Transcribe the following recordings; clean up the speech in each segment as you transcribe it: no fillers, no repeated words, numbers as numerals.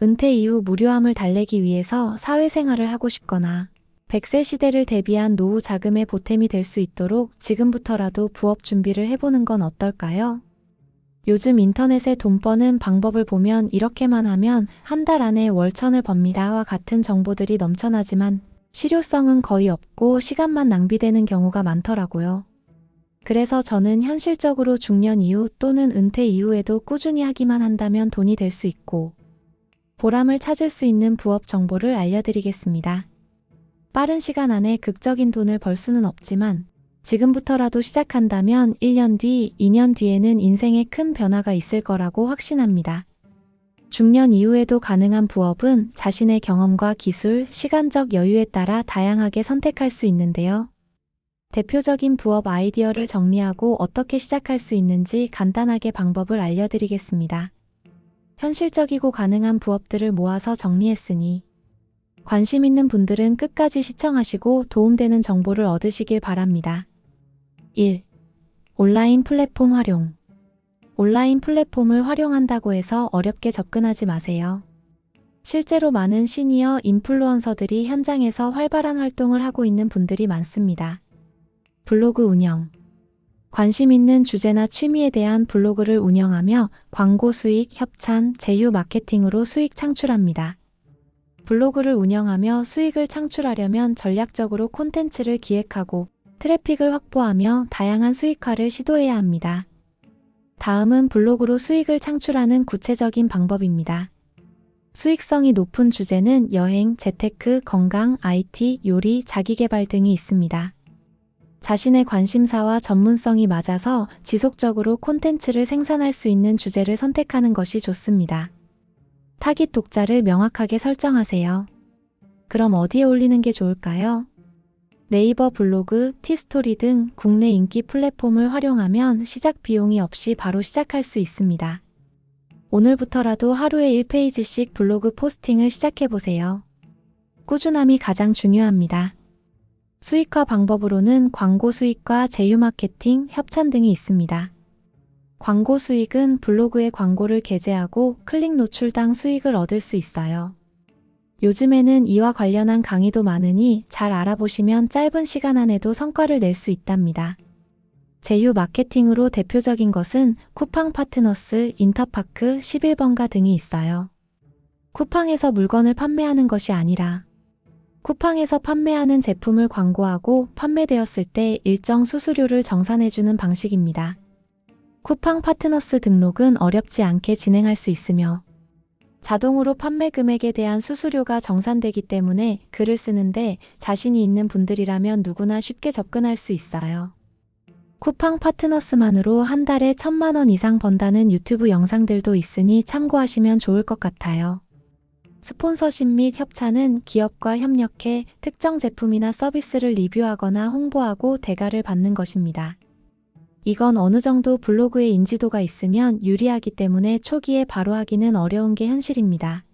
은퇴 이후 무료함을 달래기 위해서 사회생활을 하고 싶거나 100세 시대를 대비한 노후 자금의 보탬이 될 수 있도록 지금부터라도 부업 준비를 해보는 건 어떨까요? 요즘 인터넷에 돈 버는 방법을 보면 이렇게만 하면 한 달 안에 월천을 법니다와 같은 정보들이 넘쳐나지만 실효성은 거의 없고 시간만 낭비되는 경우가 많더라고요. 그래서 저는 현실적으로 중년 이후 또는 은퇴 이후에도 꾸준히 하기만 한다면 돈이 될 수 있고 보람을 찾을 수 있는 부업 정보를 알려드리겠습니다. 빠른 시간 안에 극적인 돈을 벌 수는 없지만 지금부터라도 시작한다면 1년 뒤, 2년 뒤에는 인생에 큰 변화가 있을 거라고 확신합니다. 중년 이후에도 가능한 부업은 자신의 경험과 기술, 시간적 여유에 따라 다양하게 선택할 수 있는데요. 대표적인 부업 아이디어를 정리하고 어떻게 시작할 수 있는지 간단하게 방법을 알려드리겠습니다. 현실적이고 가능한 부업들을 모아서 정리했으니 관심 있는 분들은 끝까지 시청하시고 도움되는 정보를 얻으시길 바랍니다. 1. 온라인 플랫폼 활용. 온라인 플랫폼을 활용한다고 해서 어렵게 접근하지 마세요. 실제로 많은 시니어 인플루언서들이 현장에서 활발한 활동을 하고 있는 분들이 많습니다. 블로그 운영. 관심 있는 주제나 취미에 대한 블로그를 운영하며 광고 수익, 협찬, 제휴 마케팅으로 수익 창출합니다. 블로그를 운영하며 수익을 창출하려면 전략적으로 콘텐츠를 기획하고 트래픽을 확보하며 다양한 수익화를 시도해야 합니다. 다음은 블로그로 수익을 창출하는 구체적인 방법입니다. 수익성이 높은 주제는 여행, 재테크, 건강, IT, 요리, 자기계발 등이 있습니다. 자신의 관심사와 전문성이 맞아서 지속적으로 콘텐츠를 생산할 수 있는 주제를 선택하는 것이 좋습니다. 타깃 독자를 명확하게 설정하세요. 그럼 어디에 올리는 게 좋을까요? 네이버 블로그, 티스토리 등 국내 인기 플랫폼을 활용하면 시작 비용이 없이 바로 시작할 수 있습니다. 오늘부터라도 하루에 1페이지씩 블로그 포스팅을 시작해보세요. 꾸준함이 가장 중요합니다. 수익화 방법으로는 광고 수익과 제휴 마케팅, 협찬 등이 있습니다. 광고 수익은 블로그에 광고를 게재하고 클릭 노출당 수익을 얻을 수 있어요. 요즘에는 이와 관련한 강의도 많으니 잘 알아보시면 짧은 시간 안에도 성과를 낼 수 있답니다. 제휴 마케팅으로 대표적인 것은 쿠팡 파트너스, 인터파크, 11번가 등이 있어요. 쿠팡에서 물건을 판매하는 것이 아니라 쿠팡에서 판매하는 제품을 광고하고 판매되었을 때 일정 수수료를 정산해주는 방식입니다. 쿠팡 파트너스 등록은 어렵지 않게 진행할 수 있으며 자동으로 판매 금액에 대한 수수료가 정산되기 때문에 글을 쓰는데 자신이 있는 분들이라면 누구나 쉽게 접근할 수 있어요. 쿠팡 파트너스만으로 한 달에 1,000만 원 이상 번다는 유튜브 영상들도 있으니 참고하시면 좋을 것 같아요. 스폰서십 및 협찬은 기업과 협력해 특정 제품이나 서비스를 리뷰하거나 홍보하고 대가를 받는 것입니다. 이건 어느 정도 블로그의 인지도가 있으면 유리하기 때문에 초기에 바로 하기는 어려운 게 현실입니다.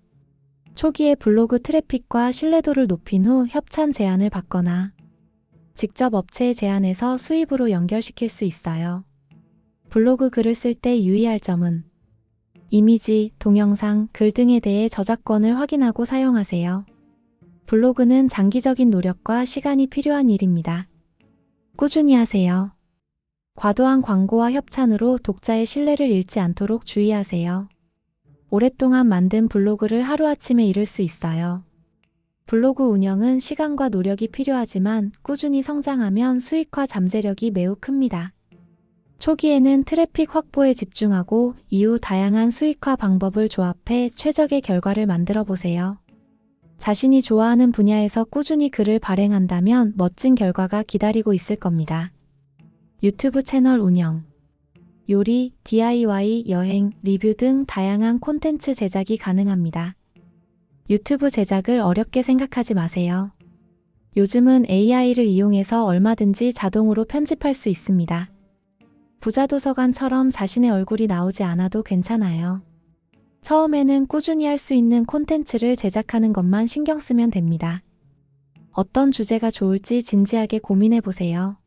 초기에 블로그 트래픽과 신뢰도를 높인 후 협찬 제안을 받거나 직접 업체에 제안해서 수입으로 연결시킬 수 있어요. 블로그 글을 쓸 때 유의할 점은 이미지, 동영상, 글 등에 대해 저작권을 확인하고 사용하세요. 블로그는 장기적인 노력과 시간이 필요한 일입니다. 꾸준히 하세요. 과도한 광고와 협찬으로 독자의 신뢰를 잃지 않도록 주의하세요. 오랫동안 만든 블로그를 하루아침에 잃을 수 있어요. 블로그 운영은 시간과 노력이 필요하지만 꾸준히 성장하면 수익화 잠재력이 매우 큽니다. 초기에는 트래픽 확보에 집중하고 이후 다양한 수익화 방법을 조합해 최적의 결과를 만들어 보세요. 자신이 좋아하는 분야에서 꾸준히 글을 발행한다면 멋진 결과가 기다리고 있을 겁니다. 유튜브 채널 운영. 요리, DIY, 여행, 리뷰 등 다양한 콘텐츠 제작이 가능합니다. 유튜브 제작을 어렵게 생각하지 마세요. 요즘은 AI를 이용해서 얼마든지 자동으로 편집할 수 있습니다. 부자도서관처럼 자신의 얼굴이 나오지 않아도 괜찮아요. 처음에는 꾸준히 할 수 있는 콘텐츠를 제작하는 것만 신경 쓰면 됩니다. 어떤 주제가 좋을지 진지하게 고민해 보세요.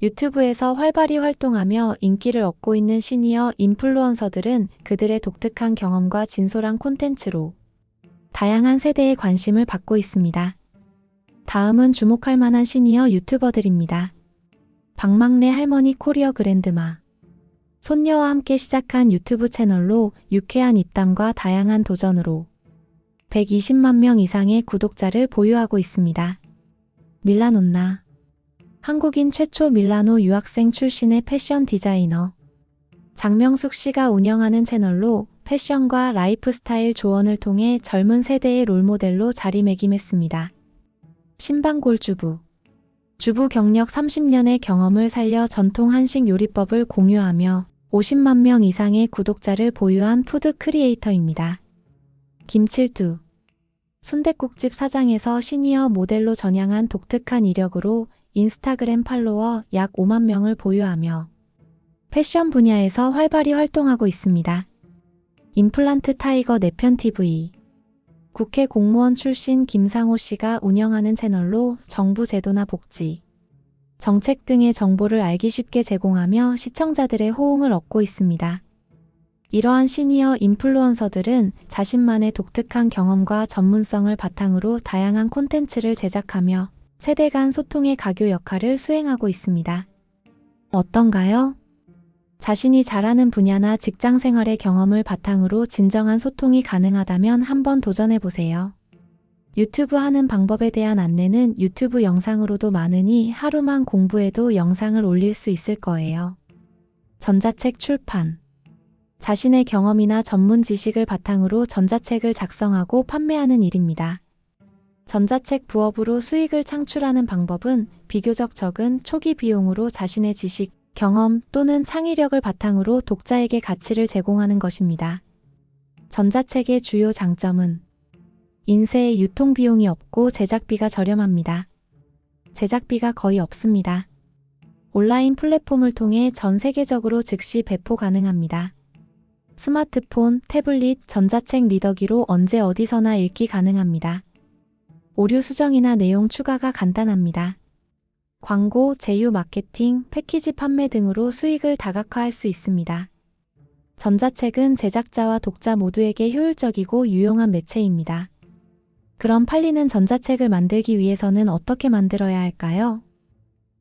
유튜브에서 활발히 활동하며 인기를 얻고 있는 시니어 인플루언서들은 그들의 독특한 경험과 진솔한 콘텐츠로 다양한 세대의 관심을 받고 있습니다. 다음은 주목할 만한 시니어 유튜버들입니다. 박막내 할머니 코리어 그랜드마. 손녀와 함께 시작한 유튜브 채널로 유쾌한 입담과 다양한 도전으로 120만 명 이상의 구독자를 보유하고 있습니다. 밀라논나. 한국인 최초 밀라노 유학생 출신의 패션 디자이너. 장명숙 씨가 운영하는 채널로 패션과 라이프스타일 조언을 통해 젊은 세대의 롤모델로 자리매김했습니다. 신방골주부. 주부 경력 30년의 경험을 살려 전통 한식 요리법을 공유하며 50만 명 이상의 구독자를 보유한 푸드 크리에이터입니다. 김칠두. 순댓국집 사장에서 시니어 모델로 전향한 독특한 이력으로 인스타그램 팔로워 약 5만 명을 보유하며 패션 분야에서 활발히 활동하고 있습니다. 임플란트 타이거 내편TV. 국회 공무원 출신 김상호 씨가 운영하는 채널로 정부 제도나 복지, 정책 등의 정보를 알기 쉽게 제공하며 시청자들의 호응을 얻고 있습니다. 이러한 시니어 인플루언서들은 자신만의 독특한 경험과 전문성을 바탕으로 다양한 콘텐츠를 제작하며 세대 간 소통의 가교 역할을 수행하고 있습니다. 어떤가요? 자신이 잘하는 분야나 직장 생활의 경험을 바탕으로 진정한 소통이 가능하다면 한번 도전해보세요. 유튜브 하는 방법에 대한 안내는 유튜브 영상으로도 많으니 하루만 공부해도 영상을 올릴 수 있을 거예요. 전자책 출판. 자신의 경험이나 전문 지식을 바탕으로 전자책을 작성하고 판매하는 일입니다. 전자책 부업으로 수익을 창출하는 방법은 비교적 적은 초기 비용으로 자신의 지식, 경험 또는 창의력을 바탕으로 독자에게 가치를 제공하는 것입니다. 전자책의 주요 장점은 인쇄의 유통비용이 없고 제작비가 저렴합니다. 제작비가 거의 없습니다. 온라인 플랫폼을 통해 전 세계적으로 즉시 배포 가능합니다. 스마트폰, 태블릿, 전자책 리더기로 언제 어디서나 읽기 가능합니다. 오류 수정이나 내용 추가가 간단합니다. 광고, 제휴 마케팅, 패키지 판매 등으로 수익을 다각화할 수 있습니다. 전자책은 제작자와 독자 모두에게 효율적이고 유용한 매체입니다. 그럼 팔리는 전자책을 만들기 위해서는 어떻게 만들어야 할까요?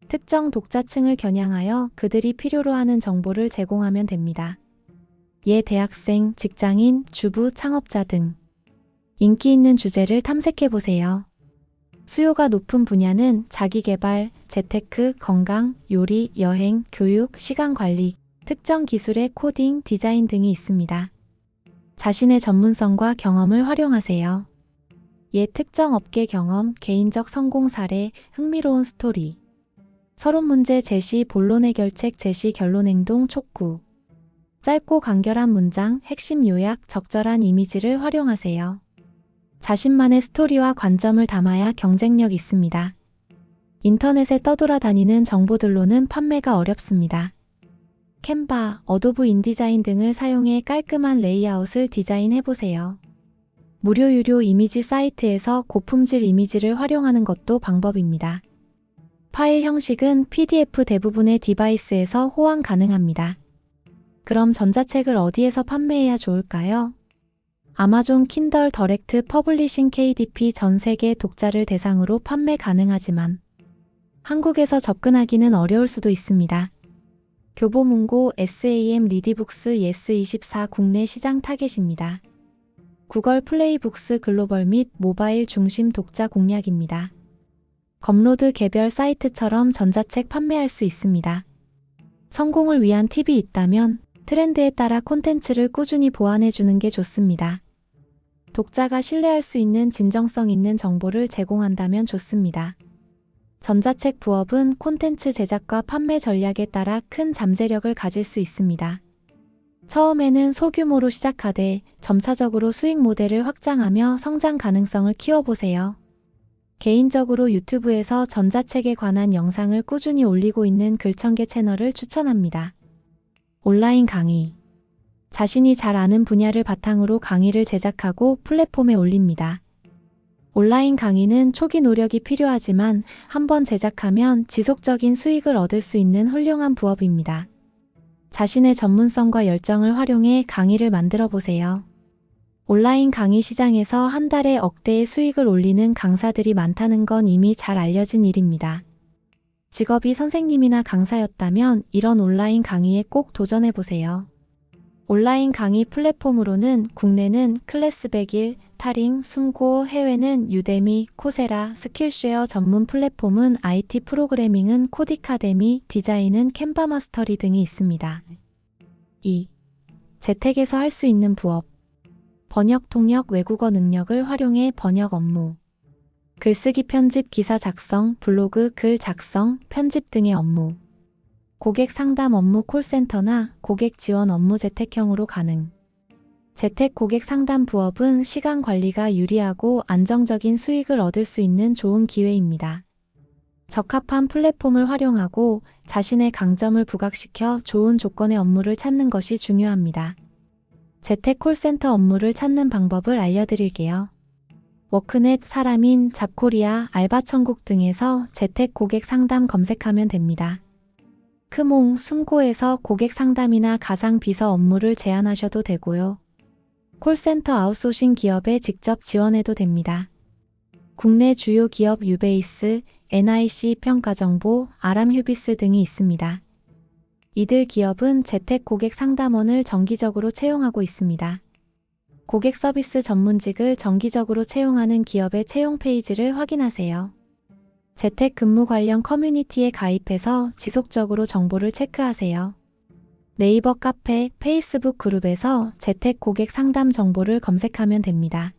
특정 독자층을 겨냥하여 그들이 필요로 하는 정보를 제공하면 됩니다. 대학생, 직장인, 주부, 창업자 등 인기 있는 주제를 탐색해보세요. 수요가 높은 분야는 자기계발, 재테크, 건강, 요리, 여행, 교육, 시간관리, 특정 기술의 코딩, 디자인 등이 있습니다. 자신의 전문성과 경험을 활용하세요. 특정 업계 경험, 개인적 성공 사례, 흥미로운 스토리. 서론 문제 제시, 본론 해결책 제시, 결론 행동 촉구. 짧고 간결한 문장, 핵심 요약, 적절한 이미지를 활용하세요. 자신만의 스토리와 관점을 담아야 경쟁력 있습니다. 인터넷에 떠돌아다니는 정보들로는 판매가 어렵습니다. 캔바, 어도브 인디자인 등을 사용해 깔끔한 레이아웃을 디자인해보세요. 무료 유료 이미지 사이트에서 고품질 이미지를 활용하는 것도 방법입니다. 파일 형식은 PDF 대부분의 디바이스에서 호환 가능합니다. 그럼 전자책을 어디에서 판매해야 좋을까요? 아마존 킨덜 더렉트 퍼블리싱 KDP 전 세계 독자를 대상으로 판매 가능하지만 한국에서 접근하기는 어려울 수도 있습니다. 교보문고, SAM 리디북스, 예스24 국내 시장 타겟입니다. 구글 플레이북스 글로벌 및 모바일 중심 독자 공략입니다. 검로드 개별 사이트처럼 전자책 판매할 수 있습니다. 성공을 위한 팁이 있다면 트렌드에 따라 콘텐츠를 꾸준히 보완해주는 게 좋습니다. 독자가 신뢰할 수 있는 진정성 있는 정보를 제공한다면 좋습니다. 전자책 부업은 콘텐츠 제작과 판매 전략에 따라 큰 잠재력을 가질 수 있습니다. 처음에는 소규모로 시작하되 점차적으로 수익 모델을 확장하며 성장 가능성을 키워보세요. 개인적으로 유튜브에서 전자책에 관한 영상을 꾸준히 올리고 있는 글청계 채널을 추천합니다. 온라인 강의. 자신이 잘 아는 분야를 바탕으로 강의를 제작하고 플랫폼에 올립니다. 온라인 강의는 초기 노력이 필요하지만 한번 제작하면 지속적인 수익을 얻을 수 있는 훌륭한 부업입니다. 자신의 전문성과 열정을 활용해 강의를 만들어 보세요. 온라인 강의 시장에서 한 달에 억대의 수익을 올리는 강사들이 많다는 건 이미 잘 알려진 일입니다. 직업이 선생님이나 강사였다면 이런 온라인 강의에 꼭 도전해보세요. 온라인 강의 플랫폼으로는 국내는 클래스 101, 타링, 숨고, 해외는 유데미, 코세라, 스킬쉐어 전문 플랫폼은 IT 프로그래밍은 코디카데미, 디자인은 캔바 마스터리 등이 있습니다. 2. 재택에서 할 수 있는 부업. 번역 통역 외국어 능력을 활용해 번역 업무. 글쓰기 편집 기사 작성, 블로그 글 작성, 편집 등의 업무. 고객 상담 업무 콜센터나 고객 지원 업무 재택형으로 가능. 재택 고객 상담 부업은 시간 관리가 유리하고 안정적인 수익을 얻을 수 있는 좋은 기회입니다. 적합한 플랫폼을 활용하고 자신의 강점을 부각시켜 좋은 조건의 업무를 찾는 것이 중요합니다. 재택 콜센터 업무를 찾는 방법을 알려드릴게요. 워크넷, 사람인, 잡코리아, 알바천국 등에서 재택 고객 상담 검색하면 됩니다. 크몽, 숨고에서 고객 상담이나 가상 비서 업무를 제안하셔도 되고요. 콜센터 아웃소싱 기업에 직접 지원해도 됩니다. 국내 주요 기업 유베이스, NIC 평가정보, 아람휴비스 등이 있습니다. 이들 기업은 재택 고객 상담원을 정기적으로 채용하고 있습니다. 고객 서비스 전문직을 정기적으로 채용하는 기업의 채용 페이지를 확인하세요. 재택 근무 관련 커뮤니티에 가입해서 지속적으로 정보를 체크하세요. 네이버 카페, 페이스북 그룹에서 재택 고객 상담 정보를 검색하면 됩니다.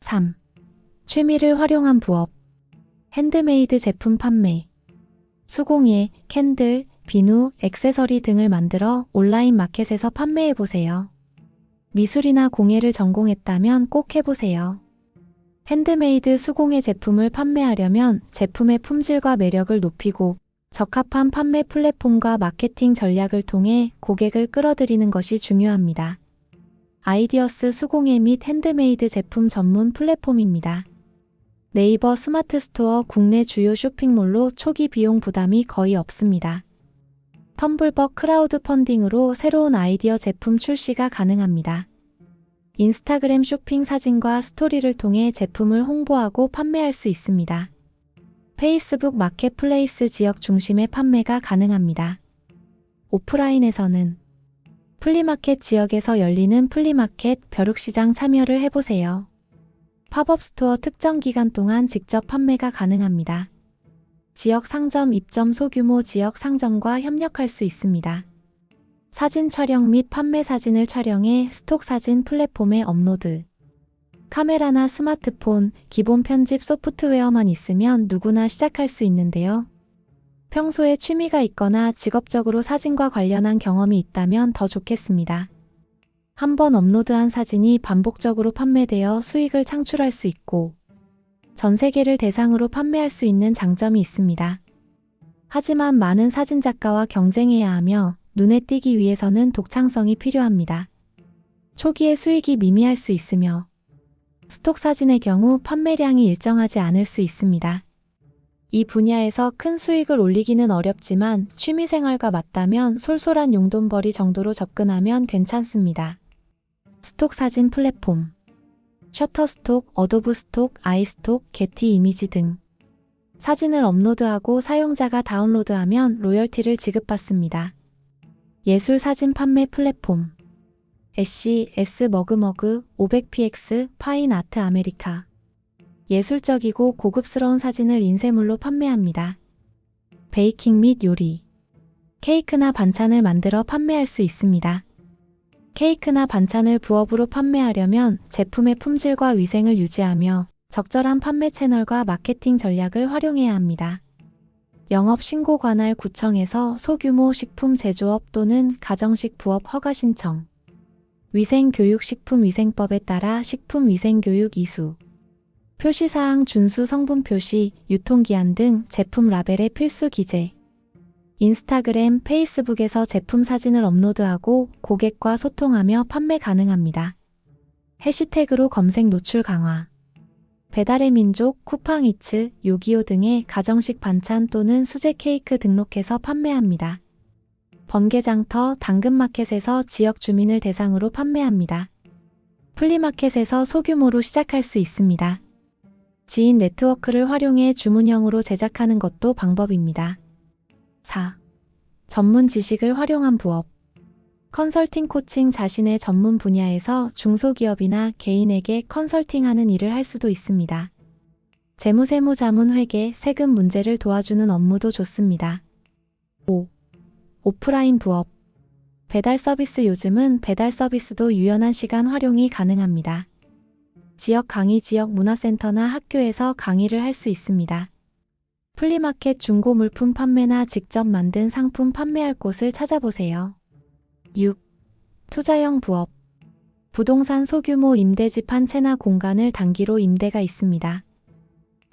3. 취미를 활용한 부업. 핸드메이드 제품 판매. 수공예, 캔들, 비누, 액세서리 등을 만들어 온라인 마켓에서 판매해보세요. 미술이나 공예를 전공했다면 꼭 해보세요. 핸드메이드 수공예 제품을 판매하려면 제품의 품질과 매력을 높이고 적합한 판매 플랫폼과 마케팅 전략을 통해 고객을 끌어들이는 것이 중요합니다. 아이디어스 수공예 및 핸드메이드 제품 전문 플랫폼입니다. 네이버 스마트 스토어 국내 주요 쇼핑몰로 초기 비용 부담이 거의 없습니다. 텀블벅 크라우드 펀딩으로 새로운 아이디어 제품 출시가 가능합니다. 인스타그램 쇼핑 사진과 스토리를 통해 제품을 홍보하고 판매할 수 있습니다. 페이스북 마켓플레이스 지역 중심의 판매가 가능합니다. 오프라인에서는 플리마켓 지역에서 열리는 플리마켓, 벼룩시장 참여를 해보세요. 팝업 스토어 특정 기간 동안 직접 판매가 가능합니다. 지역 상점 입점 소규모 지역 상점과 협력할 수 있습니다. 사진 촬영 및 판매 사진을 촬영해 스톡 사진 플랫폼에 업로드. 카메라나 스마트폰, 기본 편집 소프트웨어만 있으면 누구나 시작할 수 있는데요. 평소에 취미가 있거나 직업적으로 사진과 관련한 경험이 있다면 더 좋겠습니다. 한번 업로드한 사진이 반복적으로 판매되어 수익을 창출할 수 있고 전 세계를 대상으로 판매할 수 있는 장점이 있습니다. 하지만 많은 사진작가와 경쟁해야 하며 눈에 띄기 위해서는 독창성이 필요합니다. 초기에 수익이 미미할 수 있으며 스톡 사진의 경우 판매량이 일정하지 않을 수 있습니다. 이 분야에서 큰 수익을 올리기는 어렵지만 취미생활과 맞다면 솔솔한 용돈벌이 정도로 접근하면 괜찮습니다. 스톡 사진 플랫폼 셔터스톡, 어도브 스톡, 아이스톡, 게티 이미지 등 사진을 업로드하고 사용자가 다운로드하면 로열티를 지급받습니다. 예술 사진 판매 플랫폼 애쉬, S머그머그, 500px, 파인 아트 아메리카 예술적이고 고급스러운 사진을 인쇄물로 판매합니다. 베이킹 및 요리 케이크나 반찬을 만들어 판매할 수 있습니다. 케이크나 반찬을 부업으로 판매하려면 제품의 품질과 위생을 유지하며 적절한 판매 채널과 마케팅 전략을 활용해야 합니다. 영업신고 관할 구청에서 소규모 식품 제조업 또는 가정식 부업 허가 신청. 위생교육식품위생법에 따라 식품위생교육 이수. 표시사항 준수 성분 표시, 유통기한 등 제품 라벨의 필수 기재. 인스타그램, 페이스북에서 제품 사진을 업로드하고 고객과 소통하며 판매 가능합니다. 해시태그로 검색 노출 강화. 배달의 민족, 쿠팡이츠, 요기요 등의 가정식 반찬 또는 수제 케이크 등록해서 판매합니다. 번개장터, 당근마켓에서 지역 주민을 대상으로 판매합니다. 플리마켓에서 소규모로 시작할 수 있습니다. 지인 네트워크를 활용해 주문형으로 제작하는 것도 방법입니다. 4. 전문 지식을 활용한 부업. 컨설팅 코칭 자신의 전문 분야에서 중소기업이나 개인에게 컨설팅하는 일을 할 수도 있습니다. 재무세무 자문 회계, 세금 문제를 도와주는 업무도 좋습니다. 5. 오프라인 부업. 배달 서비스. 요즘은 배달 서비스도 유연한 시간 활용이 가능합니다. 지역 강의, 지역 문화센터나 학교에서 강의를 할 수 있습니다. 플리마켓, 중고 물품 판매나 직접 만든 상품 판매할 곳을 찾아보세요. 6. 투자형 부업. 부동산 소규모 임대집 한 채나 공간을 단기로 임대가 있습니다.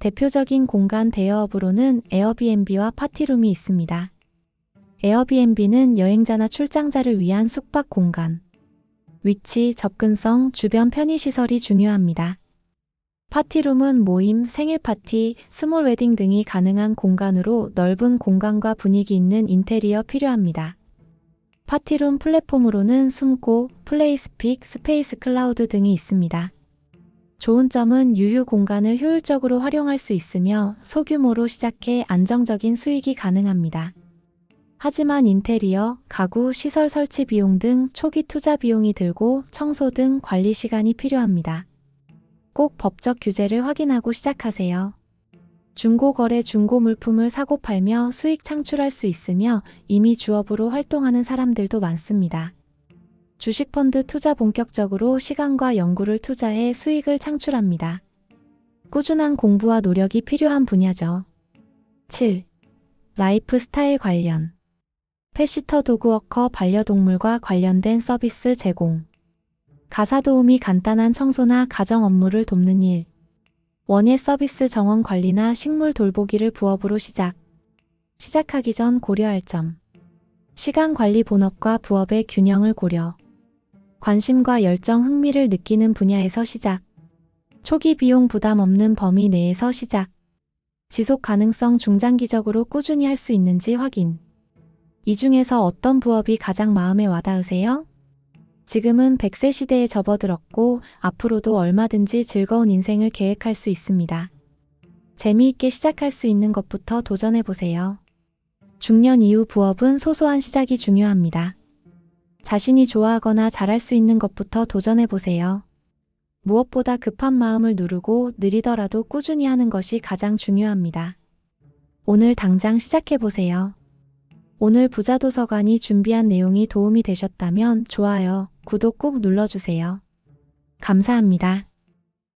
대표적인 공간 대여업으로는 에어비앤비와 파티룸이 있습니다. 에어비앤비는 여행자나 출장자를 위한 숙박 공간. 위치, 접근성, 주변 편의시설이 중요합니다. 파티룸은 모임, 생일 파티, 스몰 웨딩 등이 가능한 공간으로 넓은 공간과 분위기 있는 인테리어 필요합니다. 파티룸 플랫폼으로는 숨고, 플레이스픽, 스페이스 클라우드 등이 있습니다. 좋은 점은 유휴 공간을 효율적으로 활용할 수 있으며 소규모로 시작해 안정적인 수익이 가능합니다. 하지만 인테리어, 가구, 시설 설치 비용 등 초기 투자 비용이 들고 청소 등 관리 시간이 필요합니다. 꼭 법적 규제를 확인하고 시작하세요. 중고거래, 중고 물품을 사고 팔며 수익 창출할 수 있으며 이미 주업으로 활동하는 사람들도 많습니다. 주식펀드 투자. 본격적으로 시간과 연구를 투자해 수익을 창출합니다. 꾸준한 공부와 노력이 필요한 분야죠. 7. 라이프 스타일 관련. 펫시터, 도그워커, 반려동물과 관련된 서비스 제공. 가사 도우미, 간단한 청소나 가정 업무를 돕는 일. 원예 서비스, 정원 관리나 식물 돌보기를 부업으로 시작하기 전 고려할 점. 시간 관리, 본업과 부업의 균형을 고려. 관심과 열정, 흥미를 느끼는 분야에서 시작. 초기 비용 부담 없는 범위 내에서 시작. 지속 가능성, 중장기적으로 꾸준히 할 수 있는지 확인. 이 중에서 어떤 부업이 가장 마음에 와닿으세요? 지금은 100세 시대에 접어들었고 앞으로도 얼마든지 즐거운 인생을 계획할 수 있습니다. 재미있게 시작할 수 있는 것부터 도전해보세요. 중년 이후 부업은 소소한 시작이 중요합니다. 자신이 좋아하거나 잘할 수 있는 것부터 도전해보세요. 무엇보다 급한 마음을 누르고 느리더라도 꾸준히 하는 것이 가장 중요합니다. 오늘 당장 시작해보세요. 오늘 부자도서관이 준비한 내용이 도움이 되셨다면 좋아요, 구독 꼭 눌러주세요. 감사합니다.